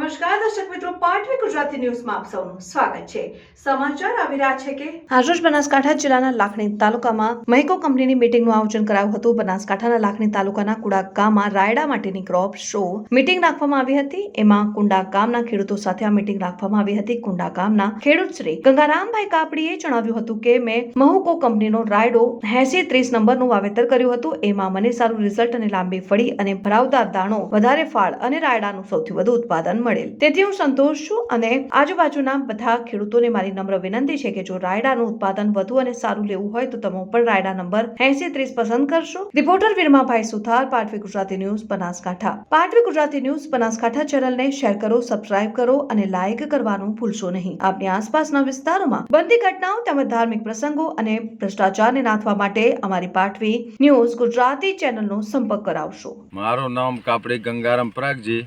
નમસ્કાર દર્શક મિત્રો, પાટવી ગુજરાતી ન્યૂઝમાં આપ સૌનું સ્વાગત છે। સમાચાર આવી રહ્યા છે કે આજરોજ બનાસકાંઠા જિલ્લાના લાખણી તાલુકામાં મહેકો કંપનીની મીટિંગનું આયોજન કરાયું હતું। બનાસકાંઠાના લાખણી તાલુકાના કુડા ગામમાં રાયડા માટેની ક્રોપ શો મીટિંગ રાખવામાં આવી હતી। એમાં કુંડા ગામના ખેડૂતો સાથે આ મીટિંગ રાખવામાં આવી હતી। કુંડા ગામના ખેડૂત શ્રી ગંગારામભાઈ કાપડીએ જણાવ્યું હતું કે મેં મહુકો કંપનીનો રાયડો 8030 નંબરનું વાવેતર કર્યું હતું। એમાં મને સારું રિઝલ્ટ અને લાંબી ફળી અને ભરાવદાર દાણો, વધારે ફાળ અને રાયડાનું સૌથી વધુ ઉત્પાદન મળેલ, તેથી હું સંતોષ છું અને આજુબાજુના બધા ખેડૂતોને મારી નમ્ર વિનંતી છે કે જો રાયડાનું ઉત્પાદન વધુ અને સારું લેવું હોય તો તમે પણ રાયડા નંબર 8030 પસંદ કરશો। રિપોર્ટર વિરમાભાઈ સુથાર, પાટવી ગુજરાતી ન્યૂઝ, બનાસકાંઠા। પાટવી ગુજરાતી ન્યૂઝ બનાસકાંઠા ચેનલને શેર કરો, સબસ્ક્રાઇબ કરો અને લાઇક કરવાનું ભૂલશો નહીં। આપની આસપાસના વિસ્તારોમાં બનતી ઘટનાઓ તેમજ ધાર્મિક પ્રસંગો અને ભ્રષ્ટાચારને નાથવા માટે અમારી પાટવી ન્યૂઝ ગુજરાતી ચેનલનો સંપર્ક કરાવશો। મારું નામ કાપડી ગંગારામ પ્રાગજી,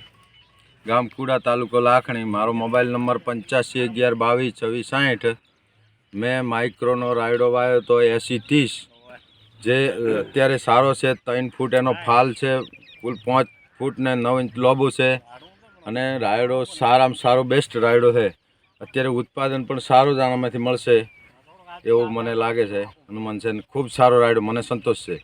ગામ કુડા, તાલુકો લાખણી। મારો મોબાઈલ નંબર 8511222660। મેં માઇક્રોનો રાયડો વાવ્યો તો 8030, જે અત્યારે સારો છે। 3 ફૂટ એનો ફાલ છે, કુલ 5 ફૂટ ને 9 ઇંચ લોબું છે અને રાયડો સારામાં સારો બેસ્ટ રાયડો છે। અત્યારે ઉત્પાદન પણ સારું જ આનામાંથી મળશે એવું મને લાગે છે, અનુમાન છે। ખૂબ સારો રાયડો, મને સંતોષ છે।